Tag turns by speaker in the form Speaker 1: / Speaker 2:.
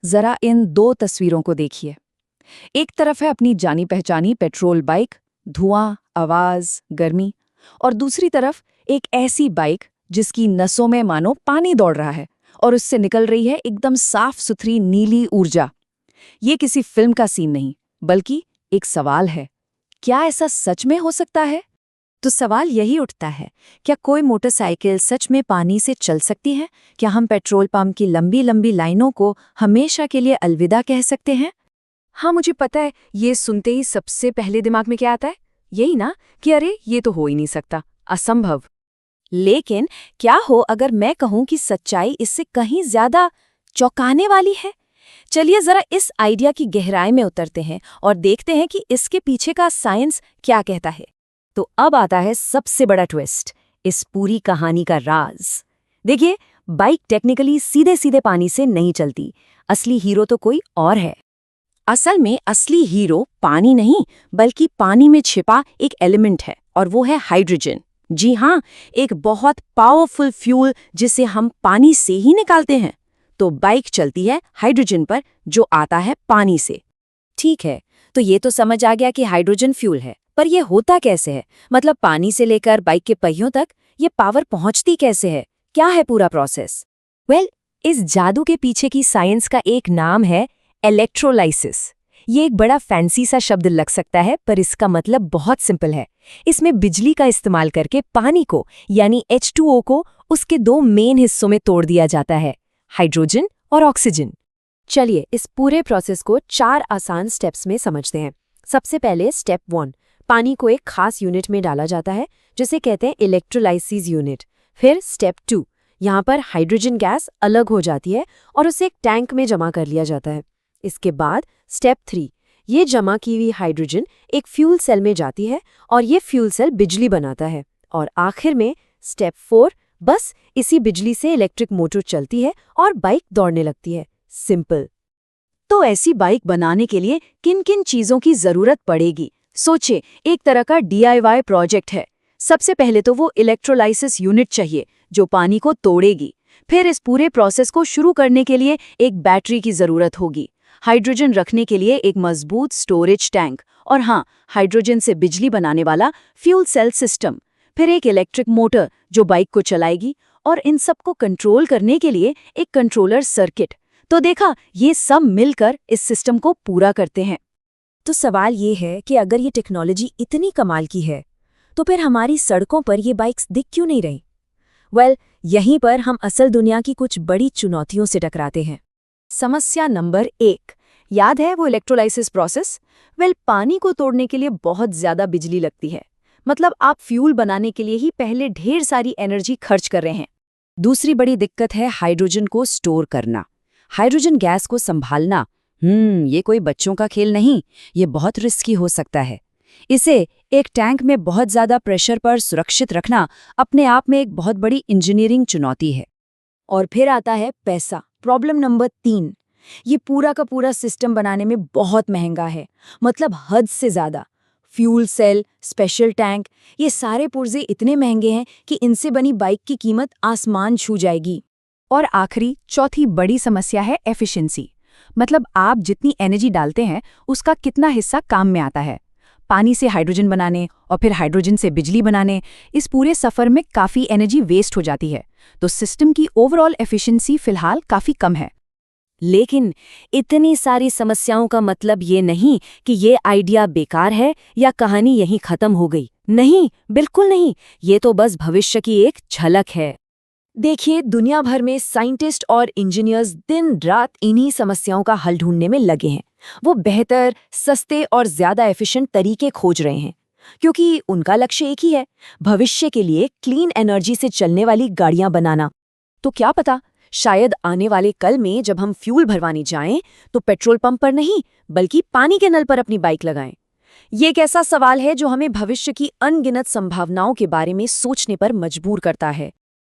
Speaker 1: जरा इन दो तस्वीरों को देखिए। एक तरफ है अपनी जानी पहचानी पेट्रोल बाइक, धुआं, आवाज, गर्मी, और दूसरी तरफ एक ऐसी बाइक जिसकी नसों में मानो पानी दौड़ रहा है और उससे निकल रही है एकदम साफ सुथरी नीली ऊर्जा। ये किसी फिल्म का सीन नहीं, बल्कि एक सवाल है, क्या ऐसा सच में हो सकता है?
Speaker 2: तो सवाल यही उठता है, क्या कोई मोटरसाइकिल सच में पानी से चल सकती है? क्या हम पेट्रोल पंप की लंबी लंबी लाइनों को हमेशा के लिए अलविदा कह सकते हैं?
Speaker 1: हाँ, मुझे पता है, ये सुनते ही सबसे पहले दिमाग में क्या आता है? यही ना कि अरे ये तो हो ही नहीं सकता, असंभव।
Speaker 2: लेकिन क्या हो अगर मैं कहूं कि सच्चाई इससे कहीं ज्यादा चौंकाने वाली है? चलिए जरा इस आइडिया की गहराई में उतरते हैं और देखते हैं कि इसके पीछे का साइंस क्या कहता है। तो अब आता है सबसे बड़ा ट्विस्ट, इस पूरी कहानी का राज। देखिए, बाइक टेक्निकली सीधे सीधे पानी से नहीं चलती। असली हीरो तो कोई और है। असल में असली हीरो पानी नहीं, बल्कि पानी में छिपा एक एलिमेंट है, और वो है हाइड्रोजन। जी हाँ, एक बहुत पावरफुल फ्यूल जिसे हम पानी से ही निकालते हैं। तो बाइक चलती है हाइड्रोजन पर, जो आता है पानी से। ठीक है, तो ये तो समझ आ गया कि हाइड्रोजन फ्यूल है, पर यह होता कैसे है? मतलब पानी से लेकर बाइक के पहियों तक ये पावर पहुंचती कैसे है? क्या है पूरा प्रोसेस? इस जादू के पीछे की साइंस का एक नाम है इलेक्ट्रोलाइसिस। ये एक बड़ा फैंसी सा शब्द लग सकता है, पर इसका मतलब बहुत सिंपल है। इसमें बिजली का इस्तेमाल करके पानी को, यानी H2O को, उसके दो मेन हिस्सों में तोड़ दिया जाता है, हाइड्रोजन और ऑक्सीजन। चलिए इस पूरे प्रोसेस को 4 आसान स्टेप्स में समझते हैं। सबसे पहले स्टेप 1, पानी को एक खास यूनिट में डाला जाता है, जिसे कहते हैं इलेक्ट्रोलाइसिस यूनिट। फिर स्टेप 2, यहाँ पर हाइड्रोजन गैस अलग हो जाती है और उसे एक टैंक में जमा कर लिया जाता है। इसके बाद स्टेप 3, ये जमा की हुई हाइड्रोजन एक फ्यूल सेल में जाती है और ये फ्यूल सेल बिजली बनाता है। और आखिर में स्टेप 4, बस इसी बिजली से इलेक्ट्रिक मोटर चलती है और बाइक दौड़ने लगती है। सिंपल। तो ऐसी बाइक बनाने के लिए किन किन चीजों की जरूरत पड़ेगी? सोचे, एक तरह का DIY प्रोजेक्ट है। सबसे पहले तो वो इलेक्ट्रोलाइसिस यूनिट चाहिए जो पानी को तोड़ेगी। फिर इस पूरे प्रोसेस को शुरू करने के लिए एक बैटरी की जरूरत होगी, हाइड्रोजन रखने के लिए एक मजबूत स्टोरेज टैंक, और हाँ, हाइड्रोजन से बिजली बनाने वाला फ्यूल सेल सिस्टम। फिर एक इलेक्ट्रिक मोटर जो बाइक को चलाएगी, और इन सबको कंट्रोल करने के लिए एक कंट्रोलर सर्किट। तो देखा, ये सब मिलकर इस सिस्टम को पूरा करते हैं। तो सवाल ये है कि अगर ये टेक्नोलॉजी इतनी कमाल की है, तो फिर हमारी सड़कों पर ये बाइक्स दिख क्यों नहीं रही? यहीं पर हम असल दुनिया की कुछ बड़ी चुनौतियों से टकराते हैं। समस्या नंबर 1, याद है वो इलेक्ट्रोलाइसिस प्रोसेस? पानी को तोड़ने के लिए बहुत ज्यादा बिजली लगती है। मतलब आप फ्यूल बनाने के लिए ही पहले ढेर सारी एनर्जी खर्च कर रहे हैं। दूसरी बड़ी दिक्कत है हाइड्रोजन को स्टोर करना, हाइड्रोजन गैस को संभालना। ये कोई बच्चों का खेल नहीं, ये बहुत रिस्की हो सकता है। इसे एक टैंक में बहुत ज्यादा प्रेशर पर सुरक्षित रखना अपने आप में एक बहुत बड़ी इंजीनियरिंग चुनौती है। और फिर आता है पैसा, प्रॉब्लम नंबर 3। ये पूरा का पूरा सिस्टम बनाने में बहुत महंगा है, मतलब हद से ज्यादा। फ्यूल सेल, स्पेशल टैंक, ये सारे पुर्जे इतने महंगे हैं कि इनसे बनी बाइक की कीमत आसमान छू जाएगी। और आखिरी चौथी बड़ी समस्या है एफिशिएंसी, मतलब आप जितनी एनर्जी डालते हैं उसका कितना हिस्सा काम में आता है। पानी से हाइड्रोजन बनाने और फिर हाइड्रोजन से बिजली बनाने, इस पूरे सफर में काफी एनर्जी वेस्ट हो जाती है। तो सिस्टम की ओवरऑल एफिशिएंसी फिलहाल काफी कम है। लेकिन इतनी सारी समस्याओं का मतलब ये नहीं कि ये आइडिया बेकार है या कहानी यहीं खत्म हो गई। नहीं, बिल्कुल नहीं। ये तो बस भविष्य की एक झलक है। देखिए, दुनिया भर में साइंटिस्ट और इंजीनियर्स दिन रात इन्हीं समस्याओं का हल ढूंढने में लगे हैं। वो बेहतर, सस्ते और ज्यादा एफिशिएंट तरीके खोज रहे हैं, क्योंकि उनका लक्ष्य एक ही है, भविष्य के लिए क्लीन एनर्जी से चलने वाली गाड़ियां बनाना। तो क्या पता, शायद आने वाले कल में जब हम फ्यूल भरवाने जाएं तो पेट्रोल पंप पर नहीं, बल्कि पानी के नल पर अपनी बाइक लगाएं। ये एक ऐसा सवाल है जो हमें भविष्य की अनगिनत संभावनाओं के बारे में सोचने पर मजबूर करता है।